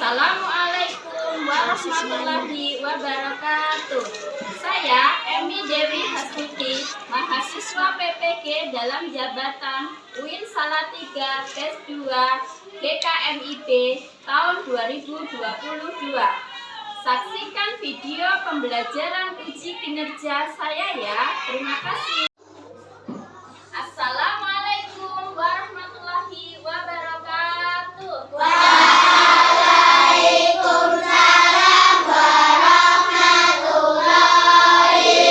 Assalamualaikum warahmatullahi wabarakatuh. Saya Emi Dewi Hastuti, mahasiswa PPG dalam jabatan UIN Salatiga Tes 2 GKMIB tahun 2022. Saksikan video pembelajaran uji kinerja saya ya. Terima kasih. Assalamualaikum warahmatullahi wabarakatuh. Waalaikumsalam warahmatullahi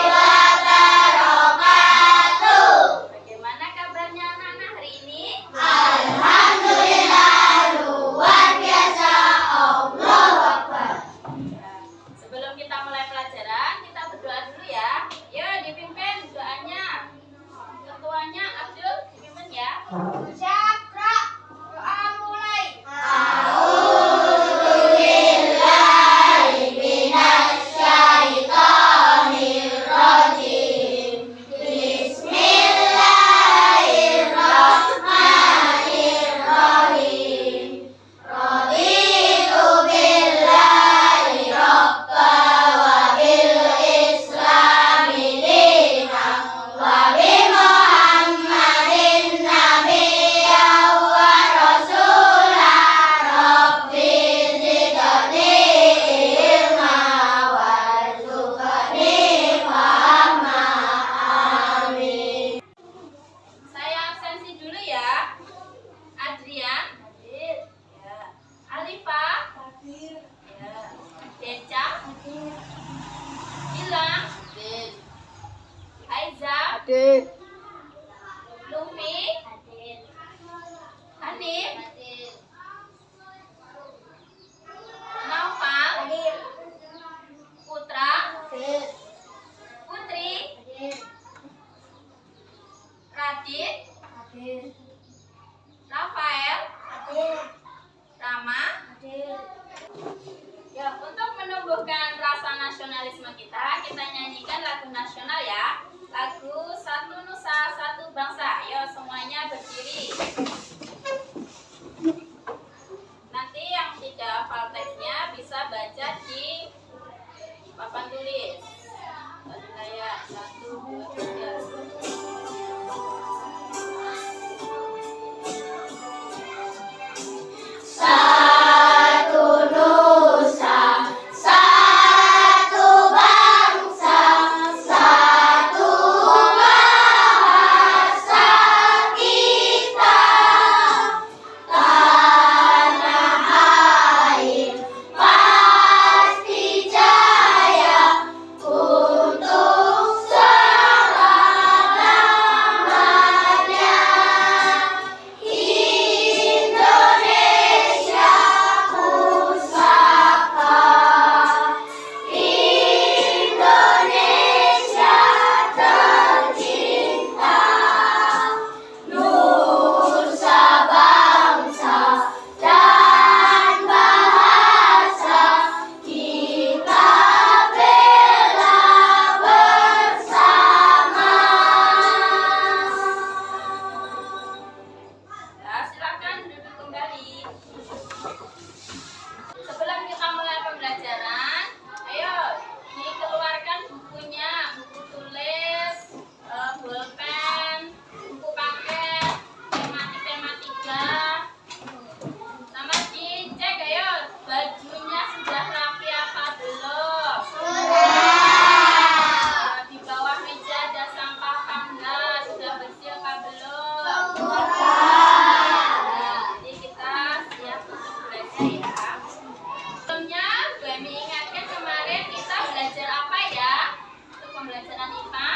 wabarakatuh. Bagaimana kabarnya anak-anak hari ini? Alhamdulillah, luar biasa. Allahu Akbar. Sebelum kita mulai pelajaran, kita berdoa dulu ya. Yuk dipimpin doanya. Ketuanya Abdul, dipimpin ya. Syakra, doa mulai. Lufi, Hanif, Naufal, Putra, Putri, Radit, Rafael, Rama. Ya, untuk menumbuhkan rasa nasionalisme kita nyanyikan lagu nasional ya. Lagu Satu Nusa Satu Bangsa. Ayo semuanya berdiri. Nanti yang tidak hafal teksnya bisa baca di papan tulis. Kayak 1, 2, 3. Satu nusa, satu bangsa, satu bahasa kita. Tanah air pasti jaya untuk selama-lamanya. Indonesia pusaka, Indonesia tercinta, nusa bangsa dan bahasa kita bela bersama. Ya, silakan duduk kembali. Sebelum kita mulai pembelajaran, ayo dikeluarkan bukunya, buku tulis, pulpen, buku paket, tematika. Sama dicek ayo bajunya sudah rapi apa belum? Di bawah meja ada sampah apa enggak? Sudah bersih apa belum? Jadi kita siap untuk belajar ya. Sebelumnya, gue ingatkan kemarin kita belajar apa ya? Untuk pembelajaran IPA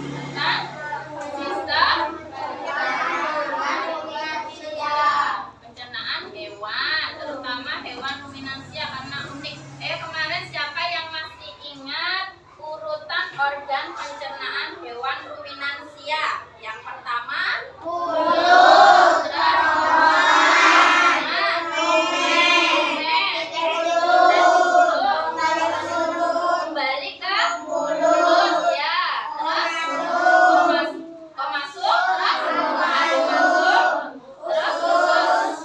tentang sistem pencernaan hewan, terutama hewan ruminansia karena unik. Kemarin siapa yang masih ingat urutan organ pencernaan hewan ruminansia? Yang pertama, mulut. Kembali ke mulut ya. Terus kok masuk? Terus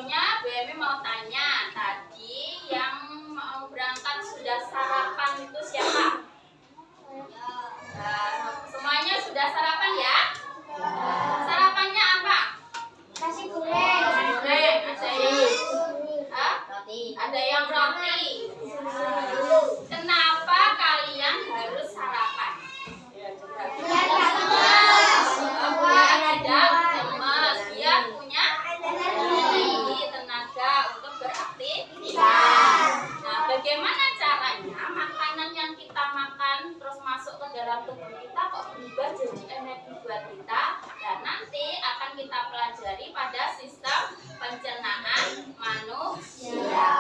sebelumnya Bu Emi mau tanya, tadi yang mau berangkat sudah sarapan itu siapa? Semuanya sudah sarapan ya? Sarapannya apa? Nasi goreng. Nasi goreng. Ada yang roti. Kenapa kalian harus sarapan? Biar tidak lemas, biar punya tenaga untuk beraktivitas. Nah, bagaimana caranya makanan yang kita makan terus masuk ke dalam tubuh kita kok berubah jadi energi buat kita? Dan nanti akan kita pelajari pada sistem pencernaan manusia.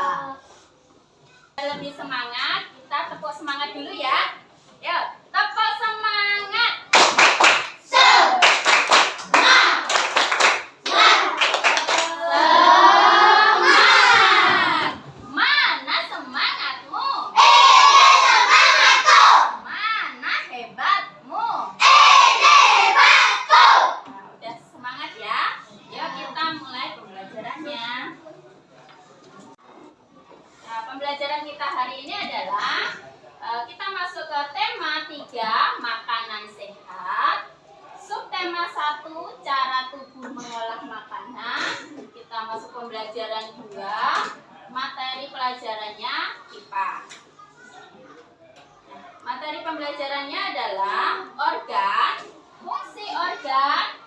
Lebih semangat, kita tepuk semangat dulu ya. Yuk, tepuk semangat. Mana semangatmu? Semangatku. Mana hebatmu? Hebatku. Nah, udah semangat ya. Yuk kita mulai pembelajarannya. Nah, pembelajaran kita hari ini adalah kita masuk ke tema 3, makanan sehat. Subtema 1, cara tubuh mengolah makanan. Kita masuk pembelajaran 2, materi pelajarannya IPA. Materi pembelajarannya adalah organ, fungsi organ,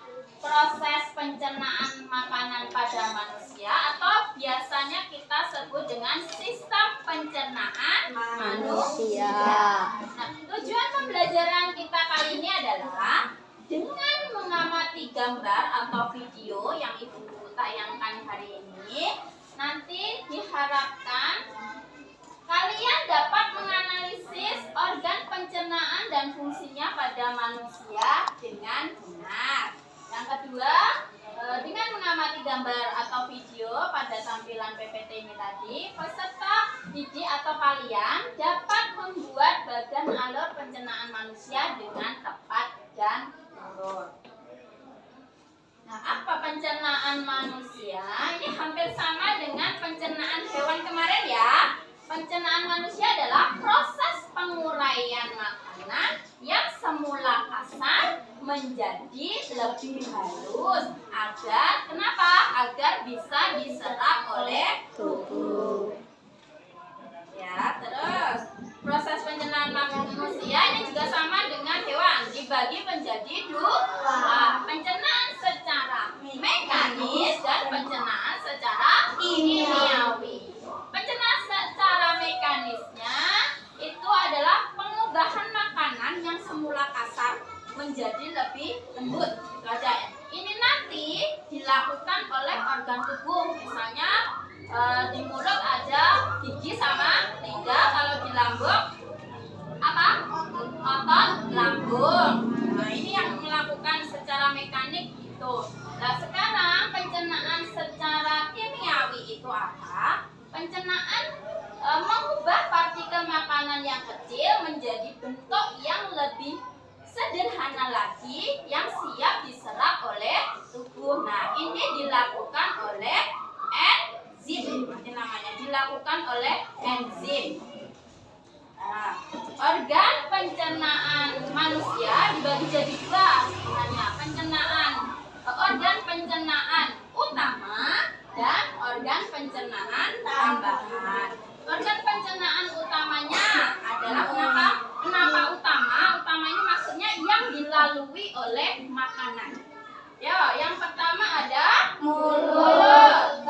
proses pencernaan makanan pada manusia atau biasanya kita sebut dengan sistem pencernaan manusia. Nah, tujuan pembelajaran kita kali ini adalah dengan mengamati gambar atau video yang Ibu tayangkan hari ini, nanti diharapkan kalian dapat menganalisis organ pencernaan dan fungsinya pada manusia dengan benar. Yang kedua, dengan mengamati gambar atau video pada tampilan PPT ini tadi, peserta didik atau kalian dapat membuat bagan alur pencernaan manusia dengan tepat dan lurus. Nah, apa pencernaan manusia? Ini hampir sama dengan pencernaan hewan kemarin ya. Pencernaan manusia adalah proses penguraian makanan yang semula kasar menjadi lebih halus agar kenapa? Agar bisa diserap oleh tubuh. Ya, terus proses pencernaan manusia ini juga sama dengan hewan, dibagi menjadi dua, pencernaan secara mekanis dan pencernaan secara kimiawi. Pencernaan secara mekanisnya itu adalah pengubahan makanan yang semula kasar menjadi lebih lembut. Itu aja ya. Ini nanti dilakukan oleh organ tubuh. Misalnya di mulut ada gigi sama lidah, kalau di lambung apa? Otot lambung. Nah, ini yang melakukan secara mekanik itu. Nah, sekarang pencernaan secara kimiawi itu apa? Pencernaan mengubah partikel makanan yang kecil menjadi bentuk yang lebih sederhana lagi yang siap diserap oleh tubuh. Nah, ini dilakukan oleh enzim. Nanti namanya dilakukan oleh enzim. Nah, organ pencernaan manusia dibagi jadi dua sebenarnya. Organ pencernaan utama dan organ pencernaan tambahan. Organ pencernaan utamanya adalah kenapa utama? Utama ini maksudnya yang dilalui oleh makanan. Ya, yang pertama ada mulut,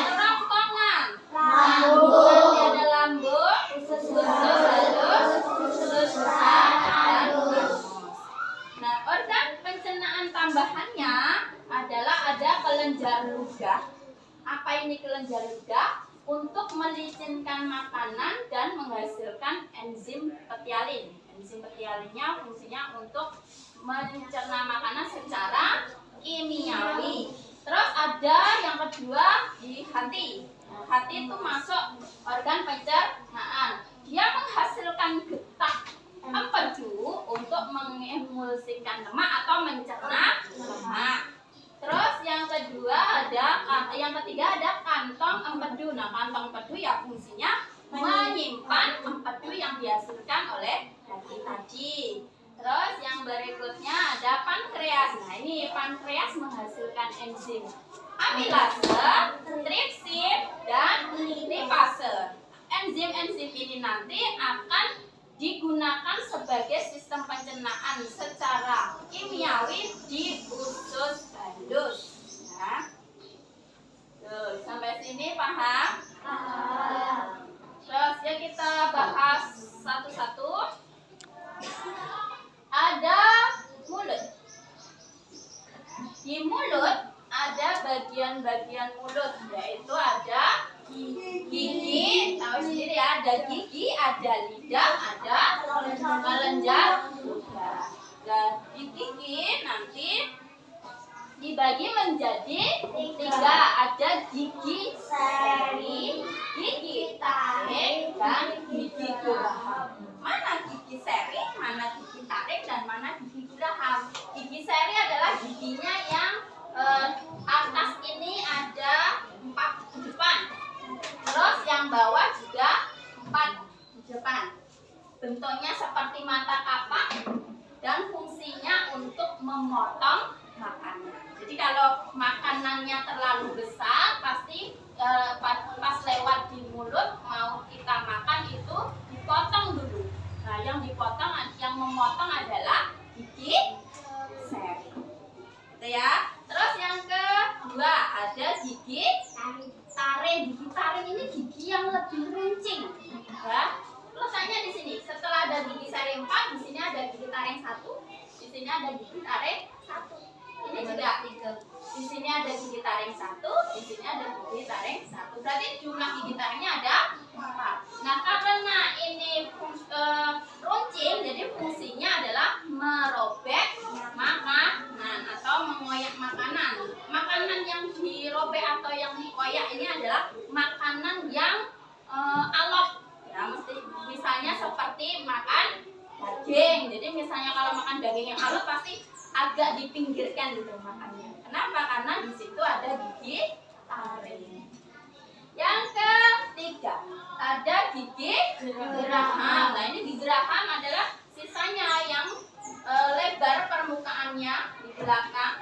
kerongkongan, nanti ada lambung, usus halus, usus besar, dan usus. Nah, organ pencernaan tambahannya adalah ada kelenjar ludah. Apa ini kelenjar ludah? Untuk melicinkan makanan dan menghasilkan enzim petialin. Enzim petialinnya fungsinya untuk mencerna makanan secara kimiawi. Terus ada yang kedua di hati. Nah, hati itu masuk organ pencernaan. Dia menghasilkan getah empedu untuk mengemulsikan lemak atau mencerna lemak. Terus yang kedua ada yang ketiga ada kantong empedu. Nah, kantong empedu ya fungsinya menyimpan empedu yang dihasilkan oleh daging tadi. Terus yang berikutnya ada pankreas. Nah, ini pankreas menghasilkan enzim amilase, tripsin, dan lipase. Enzim-enzim ini nanti akan digunakan sebagai sistem pencernaan secara kimiawi di usus halus. Ya. Tuh, sampai sini paham? Terus ya kita bahas satu-satu. Ada mulut. Di mulut ada bagian-bagian mulut, yaitu ada gigi, tahu sendiri ya, ada gigi, ada lidah, ada kelenjar ludah. Dan di gigi nanti dibagi menjadi tiga, ada gigi seri, gigi taring, dan gigi geraham. Mana gigi seri, mana gigi taring, dan mana gigi geraham? Gigi seri adalah giginya yang atas ini ada 4 di depan, terus yang bawah juga 4 di depan. Bentuknya seperti mata kapak dan fungsinya untuk memotong makanan. Jadi kalau makanannya terlalu besar, pasti pas lewat di mulut mau kita makan itu dipotong dulu. Nah, yang dipotong, yang memotong adalah gigi seri. Gitu ya. Terus yang kedua ada gigi taring. Gigi taring ini gigi yang lebih runcing. Ya. Letaknya di sini. Setelah ada gigi seri 4, di sini ada gigi taring 1, di sini ada gigi taring 1. Ini juga 3. Di sini ada gigi taring 1, di sini ada gigi taring 1. Berarti jumlah gigi taringnya ada 4. Nah, karena ini runcing, jadi fungsinya adalah merobek makanan atau mengoyak makanan. Makanan yang dirobek atau yang dikoyak ini adalah makanan yang alot. Ya, mesti misalnya seperti makan daging. Jadi misalnya kalau makan daging yang alot pasti agak dipinggirkan gitu makannya. Kenapa? Karena di situ ada gigi taring. Yang ketiga ada gigi geraham. Nah, ini gigi geraham adalah sisanya yang lebar permukaannya di belakang.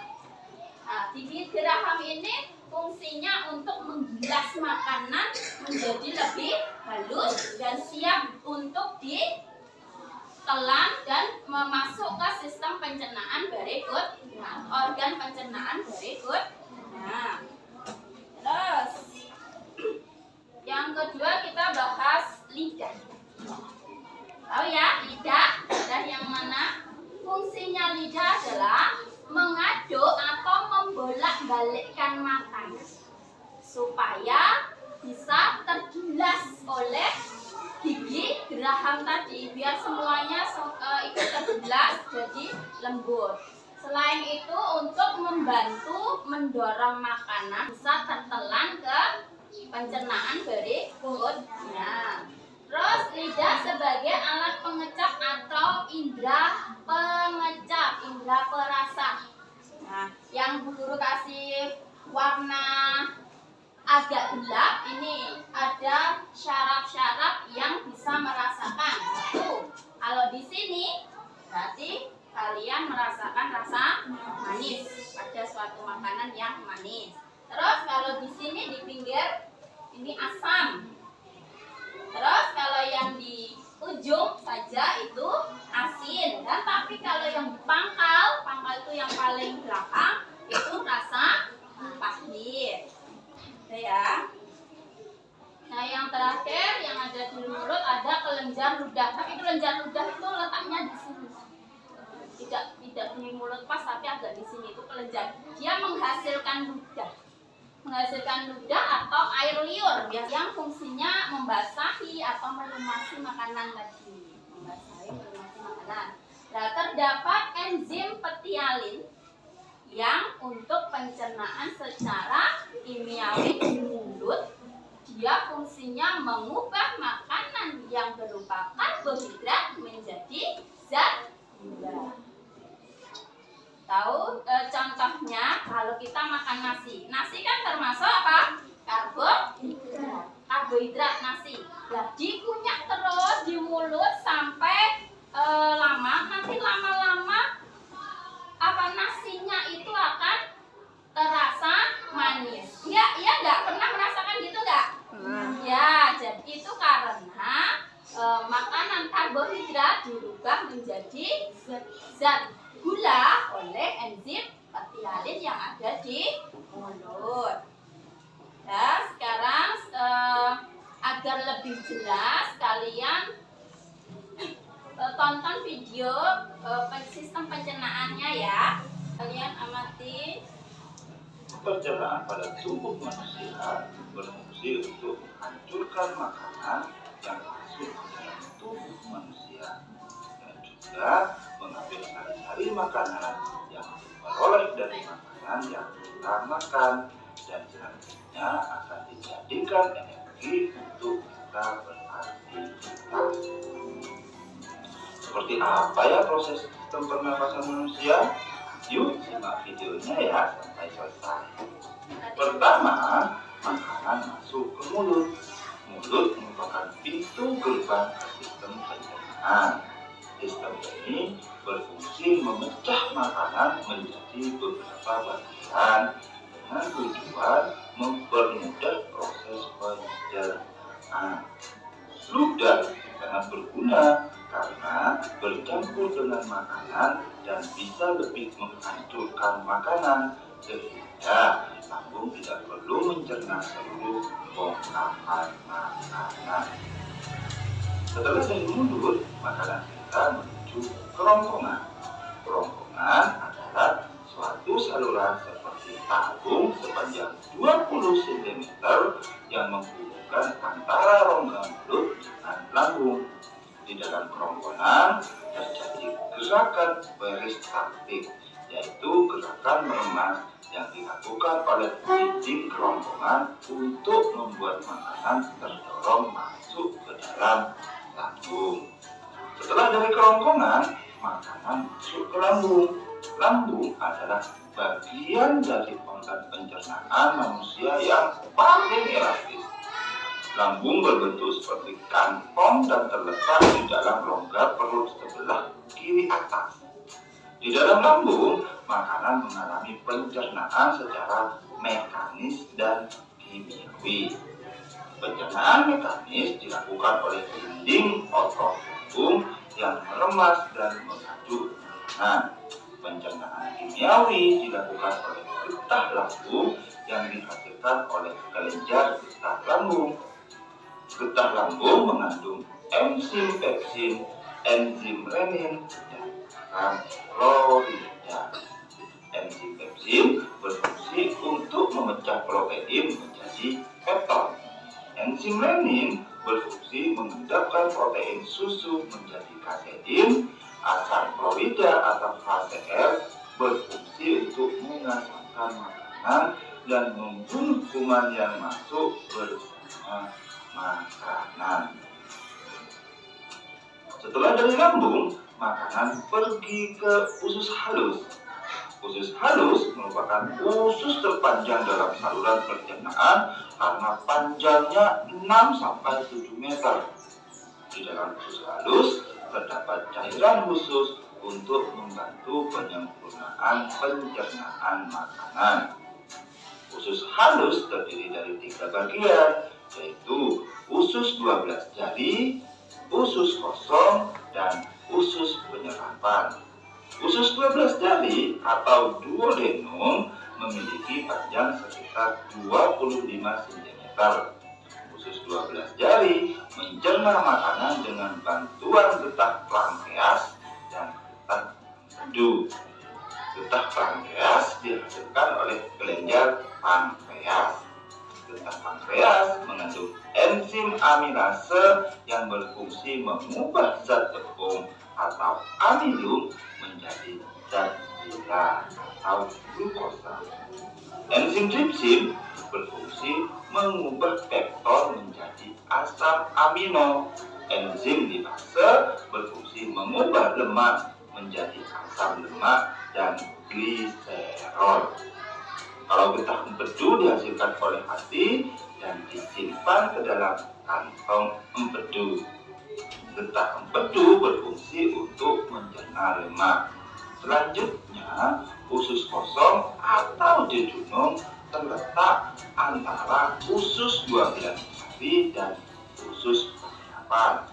Nah, gigi geraham ini fungsinya untuk menggilas makanan menjadi lebih halus dan siap untuk ditelan dan masuk ke sistem pencernaan berikut. Nah, organ pencernaan berikut. Nah, terus yang kedua kita bahas lidah. Tahu ya, lidah yang mana? Fungsinya lidah adalah mengaduk atau membolak-balikkan makanan supaya bisa tergilas oleh gigi geraham tadi, biar semuanya ikut tergilas jadi lembut. Selain itu untuk membantu mendorong makanan bisa tertelan ke pencernaan berikutnya. Terus lidah sebagai alat pengecap atau indera pengecap, indera perasa. Nah, yang Bu Guru kasih warna agak gelap ini ada syaraf-syaraf yang bisa merasakan. Satu, kalau di sini berarti kalian merasakan rasa manis pada suatu makanan yang manis. Terus kalau di sini di pinggir ini asam. Terus kalau yang di ujung saja itu asin. Dan tapi kalau yang di pangkal itu yang paling belakang itu rasa pahit. Ya. Nah, yang terakhir yang ada di mulut ada kelenjar ludah. Tapi kelenjar ludah itu letaknya di sini. Tidak di mulut pas, tapi agak di sini, itu kelenjar. Dia menghasilkan ludah. Menghasilkan ludah atau air liur yang fungsinya membasahi atau melumasi makanan tadi. Membasahi, melumasi makanan. Nah, terdapat enzim petialin yang untuk pencernaan secara kimiawi di mulut. Dia fungsinya mengubah makanan yang berupa karbohidrat menjadi zat gula. Tahu contohnya kalau kita makan nasi nasi. Nasi kan termasuk apa? Karbohidrat nasi. Nah, dikunyah terus di mulut sampai lama. Nanti lama-lama apa nasinya itu akan terasa manis. Iya nggak pernah merasakan gitu nggak? Ya, jadi itu karena makanan karbohidrat dirubah menjadi zat gula oleh enzim peptidase yang ada di mulut. Ya, sekarang agar lebih jelas kalian tonton video sistem pencernaannya ya. Kalian amati. Pencernaan pada tubuh manusia berfungsi untuk menghancurkan makanan yang masuk ke dalam tubuh manusia dan juga mengambil sari-sari makanan yang diperoleh dari makanan yang kita makan dan selanjutnya akan dijadikan energi untuk kita beraktivitas. Seperti apa ya proses sistem pernapasan manusia? Yuk simak videonya ya sampai selesai. Pertama, makanan masuk ke mulut. Mulut merupakan pintu gerbang ke sistem pencernaan. Sistem ini berfungsi memecah makanan menjadi beberapa bagian dengan tujuan mempermudah proses pencernaan. Ludah sangat berguna karena bercampur dengan makanan dan bisa lebih menghancurkan makanan sehingga lambung tidak perlu mencerna seluruh bongkahan makanan. Setelah dari mulut, makanan kita menuju kerongkongan. Kerongkongan adalah suatu saluran seperti tabung sepanjang 20 cm yang menghubungkan antara rongga mulut dengan lambung. Di dalam kerongkongan terjadi gerakan peristaltik, yaitu gerakan meremas yang dilakukan oleh dinding kerongkongan untuk membuat makanan terdorong masuk ke dalam lambung. Setelah dari kerongkongan, makanan masuk ke lambung. Lambung adalah bagian dari organ pencernaan manusia yang paling elastis. Lambung berbentuk seperti kantong dan terletak di dalam rongga perut sebelah kiri atas. Di dalam lambung, makanan mengalami pencernaan secara mekanis dan kimiawi. Pencernaan mekanis dilakukan oleh dinding otot lambung yang meremas dan mengaduk makanan. Pencernaan kimiawi dilakukan oleh getah lambung yang dihasilkan oleh kelenjar getah lambung. Getah lambung mengandung enzim pepsin, enzim renin, dan asam klorida. Enzim pepsin berfungsi untuk memecah protein menjadi peptid. Enzim renin berfungsi mengendapkan protein susu menjadi kasein. Asam klorida atau HCl berfungsi untuk mengasamkan makanan dan membunuh kuman yang masuk bersama makanan. Setelah dari lambung, makanan pergi ke usus halus. Usus halus merupakan usus terpanjang dalam saluran pencernaan karena panjangnya 6-7 meter. Di dalam usus halus terdapat cairan khusus untuk membantu penyempurnaan pencernaan makanan. Usus halus terdiri dari 3 bagian, yaitu usus 12 jari, usus kosong, dan usus penyerapan. Usus 12 jari atau duodenum memiliki panjang sekitar 25 cm. Usus 12 jari mencerna makanan dengan bantuan getah pankreas dan getah empedu. Getah pankreas dihasilkan oleh kelenjar pankreas. Getah pankreas mengandung enzim amilase yang berfungsi mengubah zat tepung atau amilum menjadi zat gula atau glukosa. Enzim tripsin berfungsi mengubah peptol menjadi asam amino. Enzim lipase berfungsi mengubah lemak menjadi asam lemak dan gliserol. Kalau getah empedu dihasilkan oleh hati dan disimpan ke dalam kantong empedu. Getah empedu berfungsi untuk mencerna lemak. Selanjutnya, usus kosong atau jejunum terletak antara usus 12 jari dan usus penyerapan.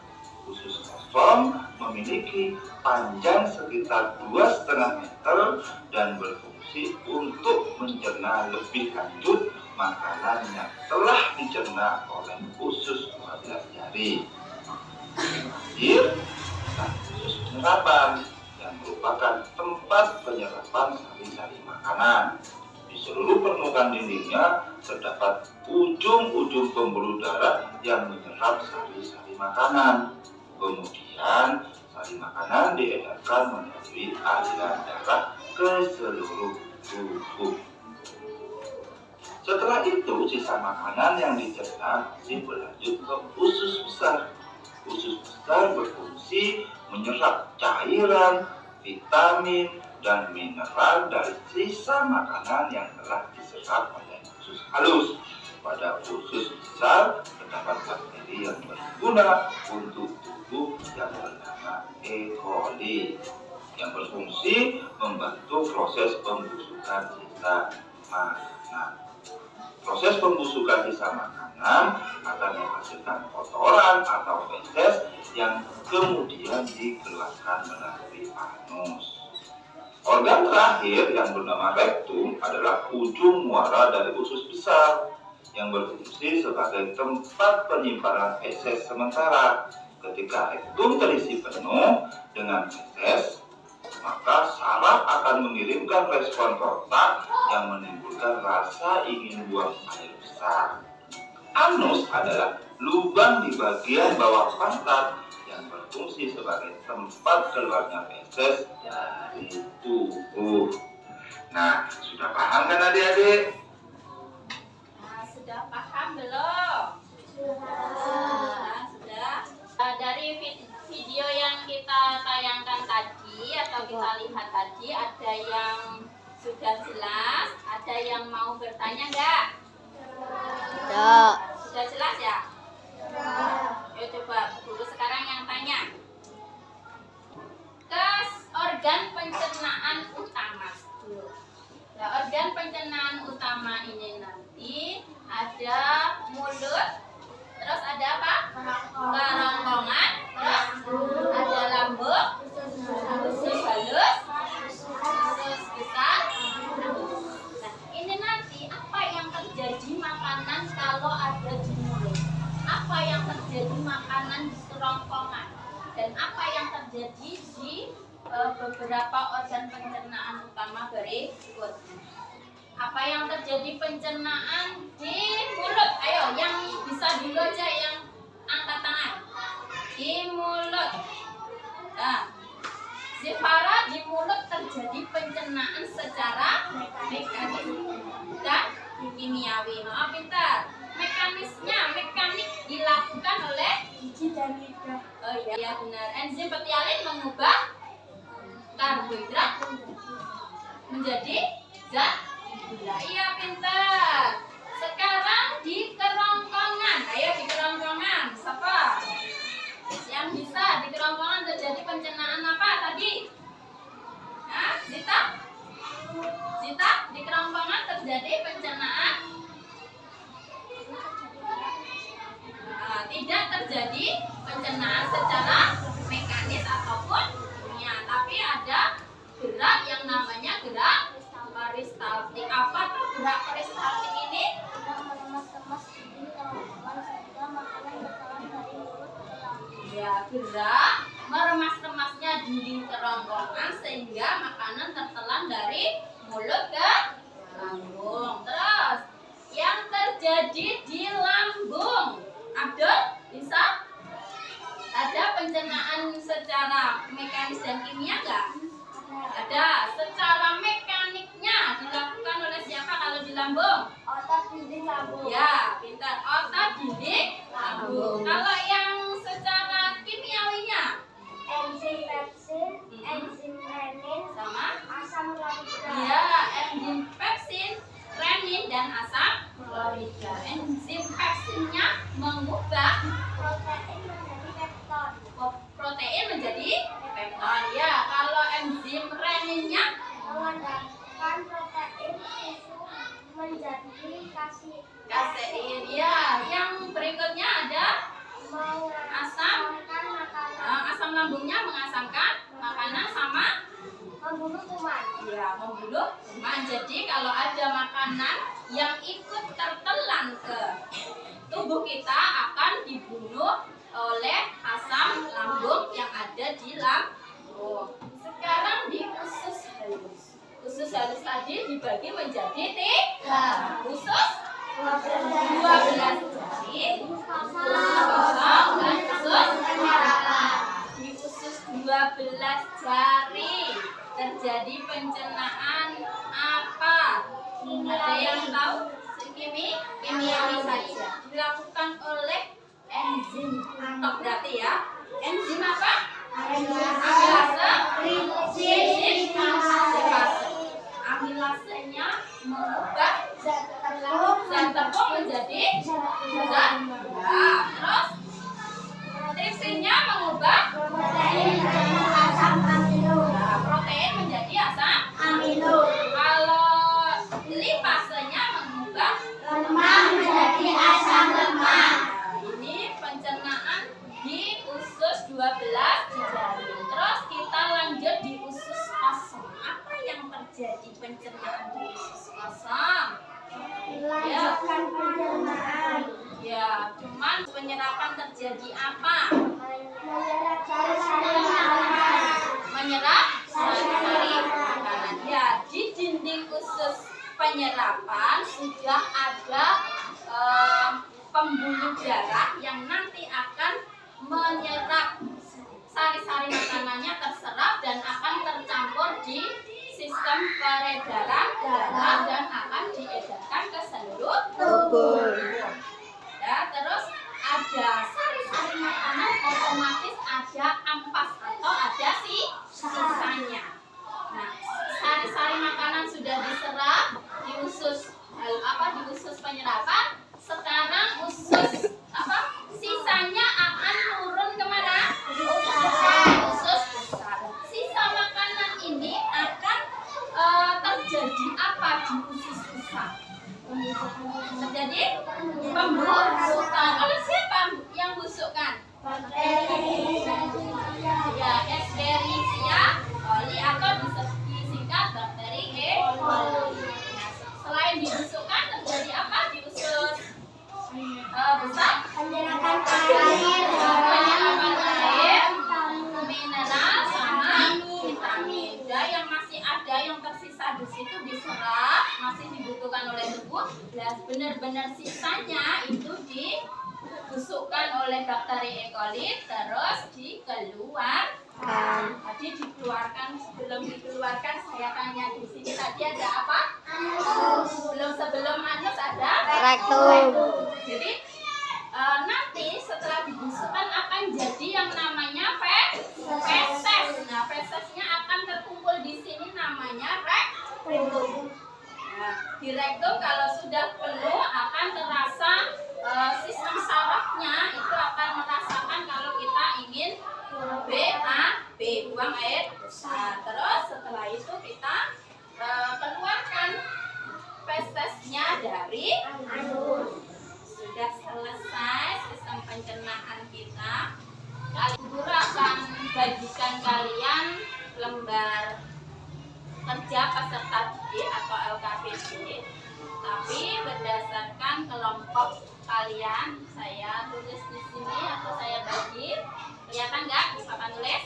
Usus kosong memiliki panjang sekitar 2,5 meter dan berfungsi untuk mencerna lebih lanjut makanan yang telah dicerna oleh usus 12 jari. Terakhir, usus penyerapan yang merupakan tempat penyerapan sari-sari makanan. Di seluruh permukaan dindingnya terdapat ujung-ujung pembuluh darah yang menyerap sari-sari makanan. Kemudian, sari makanan diedarkan melalui aliran darah ke seluruh tubuh. Setelah itu, sisa makanan yang dicerna masih berlanjut ke usus besar. Usus besar berfungsi menyerap cairan, vitamin, dan mineral dari sisa makanan yang telah diserap oleh usus halus. Pada usus besar terdapat bakteri yang berguna untuk tubuh yang bernama E. coli yang berfungsi membantu proses pembusukan sisa makanan. Proses pembusukan sisa makanan akan menghasilkan kotoran atau feses yang kemudian dikeluarkan melalui anus. Organ terakhir yang bernama rektum adalah ujung muara dari usus besar yang berfungsi sebagai tempat penyimpanan feses sementara. Ketika rektum terisi penuh dengan feses, maka saraf akan mengirimkan respon ke otak yang menimbulkan rasa ingin buang air besar. Anus adalah lubang di bagian bawah pantat yang berfungsi sebagai tempat keluarnya feses dari tubuh. Nah, sudah paham kan adik-adik? Nah, sudah paham belum? Sudah. Dari video yang kita tayangkan tadi atau kita lihat tadi, ada yang sudah jelas, ada yang mau bertanya enggak? Tidak. Sudah jelas ya? Yuk coba dulu sekarang yang tanya. Organ pencernaan utama. Nah, organ pencernaan utama ini nanti ada mulut, terus ada apa? Kerongkongan, terus ada lambung, usus halus, usus besar. Nah, ini nanti apa yang terjadi makanan kalau ada di mulut? Apa yang terjadi makanan di kerongkongan? Dan apa yang terjadi di beberapa organ pencernaan utama berikut? Apa yang terjadi pencernaan di mulut? Ayo, yang bisa dulu aja yang angkat tangan. Di mulut. Nah, Zifara, di mulut terjadi pencernaan secara mekanis dan kimiawi. Maaf, pintar. Mekanik dilakukan oleh Biji dan lidah. oh iya benar. Enzim petialin mengubah karbohidrat menjadi zat gula. Iya, pintar. Sekarang di kerongkongan. Ayo di kerongkongan. Siapa yang bisa di kerongkongan terjadi pencernaan apa tadi? Nah, Zita? Zita, di kerongkongan terjadi pencernaan? Tidak terjadi pencernaan secara mekanis ataupun kimia, tapi ada gerak yang namanya gerak peristaltik. Apa tuh gerak peristaltik ini? Mengemas-kemas dinding kerongkongan sehingga makanan berjalan dari mulut ke lambung. Ya, gerak meremas-remasnya dinding kerongkongan sehingga makanan tertelan dari mulut ke lambung. Terus yang terjadi di lambung, Abdul bisa? Ada pencernaan secara mekanis dan kimia nggak? Ada. Secara mekaniknya dilakukan oleh siapa kalau di lambung? Otot dinding lambung. Ya, pintar. Otot dinding lambung. Kalau yang secara kimiawinya? Enzim pepsin, enzim renin, Sama? asam lambung. Ya, enzim pepsin, klorida. Enzim pepsinnya mengubah protein menjadi pepton. protein menjadi pepton. Ya, kalau enzim reninnya Mengadakan protein susu menjadi kasein. kasein. Ya, yang berikutnya ada asam. mengasamkan makanan, Asam lambungnya mengasamkan makanan sama membunuh kuman. ya membunuh kuman. Jadi kalau ada makanan yang ikut tertelan ke tubuh kita akan dibunuh oleh asam lambung yang ada di lambung. Sekarang di usus halus. Usus halus tadi dibagi menjadi 3. Usus 12 jari, usus kosong, dan usus penyerapan. Di usus 12 jari terjadi pencernaan apa? Ada yang tahu? Kimiawi saja. Dilakukan oleh enzim. Tok berarti ya. Enzim apa? Amilase. Amilasenya mengubah zat tepung menjadi zat. Ya, terus tripsinnya mengubah nah, protein menjadi asam amino. Kalau lipasenya mengubah Nah, ini pencernaan di usus 12 jari. Terus kita lanjut di usus kosong. Apa yang terjadi pencernaan di usus kosong? Melanjutkan pencernaan, Ya, cuman penyerapan terjadi apa? menyerap sari-sari makanan. Menyerap sari-sari makanan. Ya, di dinding usus penyerapan sudah ada pembuluh darah yang nanti akan menyerap sari-sari makanannya terserap dan akan tercampur di sistem peredaran darah dan akan diedarkan ke seluruh tubuh. Ya, terus ada sari-sari makanan otomatis ada ampas atau ada sisanya. Nah, sari-sari makanan sudah diserap di usus di usus penyerapan. Sekarang usus sisanya akan turun kemana? Usus besar. Sisa makanan ini akan terjadi apa di usus besar? Terjadi pembusukan. Oleh siapa yang busukkan? Ya, Escherichia coli atau disingkat bakteri E. coli. Nah, selain dibusukkan terjadi apa di usus besar? Penyerapan air, Penyerapan air, mineral sama vitamin. Dan yang masih ada yang tersisa di situ diserap, masih dibutuhkan oleh tubuh. Dan benar-benar sisanya itu dibusukkan oleh bakteri E. coli terus dikeluarkan. Tadi dikeluarkan, sebelum dikeluarkan saya tanya di sini tadi ada apa? Sebelum anus ada Rektum. Jadi nanti setelah dibusukkan akan jadi yang namanya feses. Nah, fesesnya akan terkumpul di sini namanya rektum. Nah, di rektum kalau sudah penuh akan terasa sistem sarafnya itu akan merasakan kalau kita ingin buang air besar. Terus setelah itu kita keluarkan fesesnya dari anus. Sudah selesai sistem pencernaan kita. Guru akan bagikan kalian lembar kerja peserta didik atau LKPD, tapi berdasarkan kelompok kalian saya tulis di sini atau saya bagi. Kelihatan nggak papan tulis?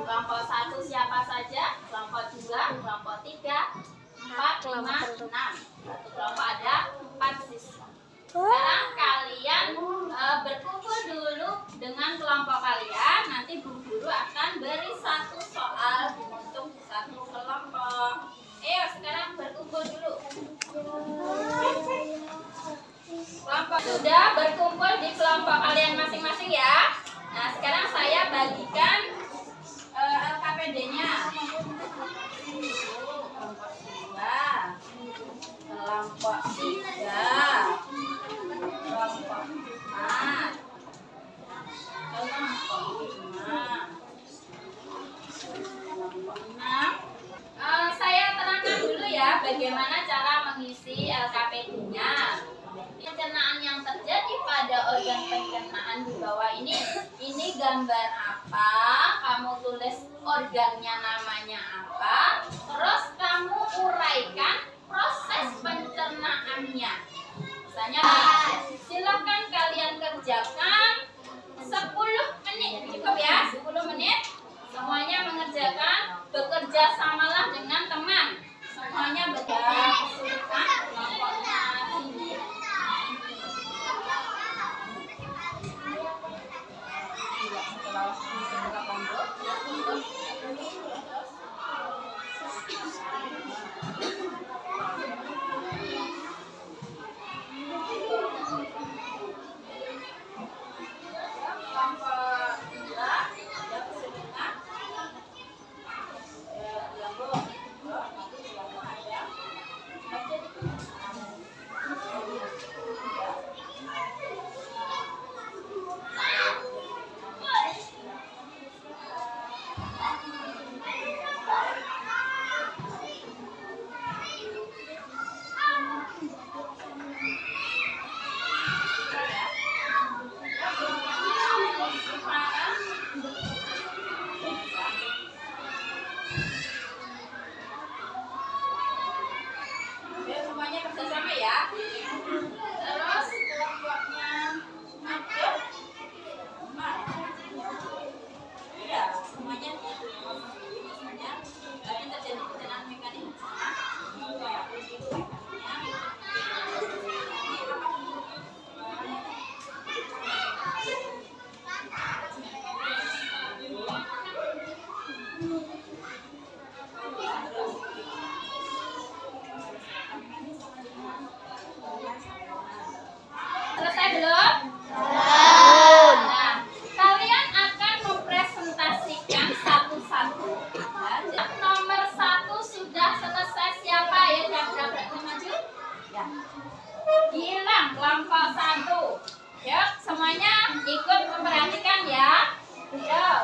Kelompok 1 siapa saja? Kelompok 2, kelompok 3, 4, 5, 6. Satu kelompok ada 4 siswa. Sekarang kalian berkumpul dulu dengan kelompok kalian. Nanti Bu Guru akan beri satu soal untuk satu kelompok. Ayo sekarang berkumpul dulu. Kelompok sudah berkumpul di kelompok kalian masing-masing ya. Nah sekarang saya bagikan LKPD-nya. Kelompok 2, kelompok 3. Ya. Kelompok 4. Kelompok 5. Kelompok 6. Saya terangkan dulu ya bagaimana cara mengisi LKPD-nya. Pencernaan yang terjadi pada organ pencernaan di bawah ini gambar apa? Kamu tulis organnya namanya apa? Terus kamu uraikan proses pencernaannya. Misalnya, silakan kalian kerjakan 10 menit. Cukup ya, 10 menit. Semuanya mengerjakan, bekerja samalah dengan teman. Semuanya kesulitan kelompoknya tinggi. Semuanya kerjasama ya. Terus kelompoknya ya, semuanya nanti terjadi pencernaan mekanis. Selesai belum? Nah, kalian akan mempresentasikan satu-satu. Nah, nomor 1 sudah selesai. Siapa ya yang berani maju? Ya. Gilang, kelompok 1. Yuk, semuanya ikut memperhatikan ya. Yuk.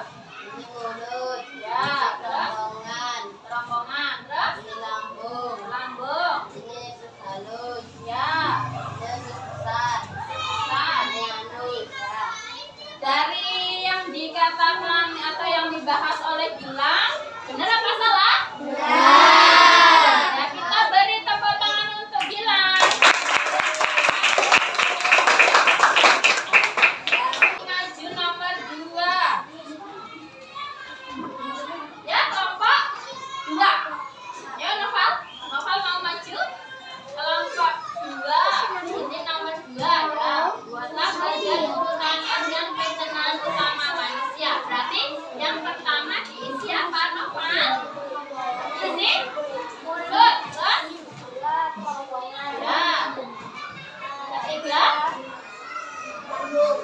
Mulut, Ya, terus rombongan, terus ini lambung, ini halus, ya, ini besar, ini halus, ya. dari yang dikatakan atau yang dibahas oleh Gilang, benar apa salah? Nah, kita beri tepuk tangan untuk Gilang. Maju nomor 2. Ya, kelompok 2. Ya, Noval mau maju. Kelompok 2. Ini nomor 2 ya. Buatlah bagian urutan organ pencernaan utama manusia. Berarti yang pertama diisi apa, Noval? Ini mulut, terus ya. Ketiga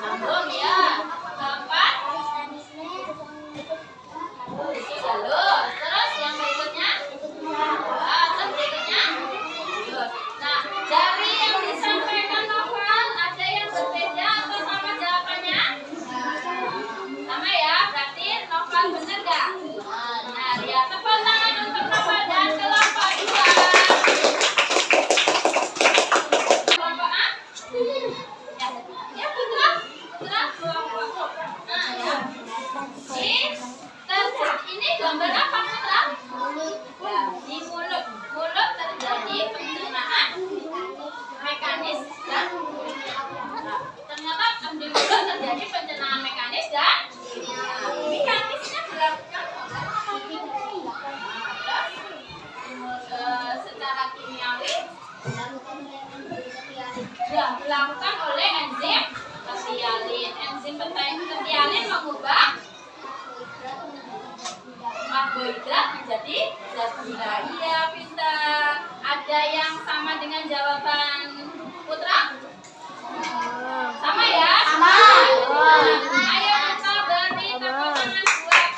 lambung ya. Keempat jalur. Terus yang berikutnya terus berikutnya jalur. Nah, dari yang disampaikan Noval ada yang berbeda atau sama jawabannya? Sama ya, berarti Noval benar gak? Nah, ya, tepuk tangan untuk Noval dan kelompok 2. Kelompok A? Ya, putra kelompok. Nah, ya. Ini gambar apa, Putra? Ya, di mulut terjadi pencernaan mekanis dan ternyata di mulut terjadi pencernaan mekanis dan mekanisnya dilakukan secara kimiawi dilakukan oleh enzim ketialin. Enzim ketialin mengubah karbohidrat menjadi zat gula. Iya, pintar. Ada yang sama dengan jawaban Putra? Sama ya? Sama. Ayo kita beri tepuk tangan buat.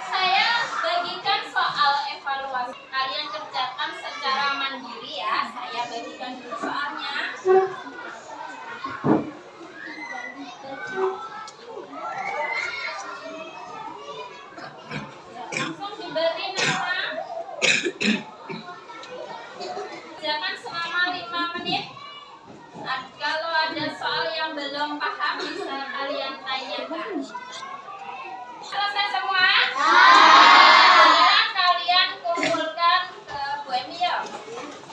Saya bagikan soal evaluasi. Kalian mengerjakan secara mandiri ya. Saya bagikan dulu soalnya. Langsung diberi nama. Kerjakan selama 5 menit. Kalau ada soal yang belum paham bisa kalian tanyakan. Selesai semua? Sekarang kalian kumpulkan ke Bu Emi ya.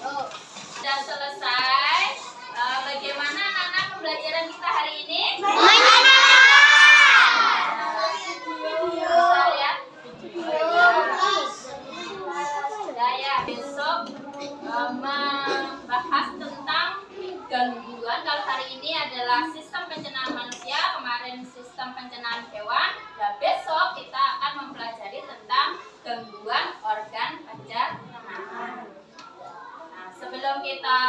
Sudah selesai. Bagaimana anak-anak pembelajaran kita hari ini? Bisa lihat? Sudah ya, besok membahas tentang gangguan. Kalau hari ini adalah sistem pencernaan manusia, kemarin sistem pencernaan hewan. Dan besok kita akan mempelajari tentang gangguan organ pencernaan. Nah, sebelum kita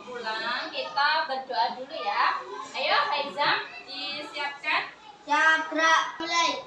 pulang, kita berdoa dulu ya. Ayo, Haizam, disiapkan. Ya, gerak mulai.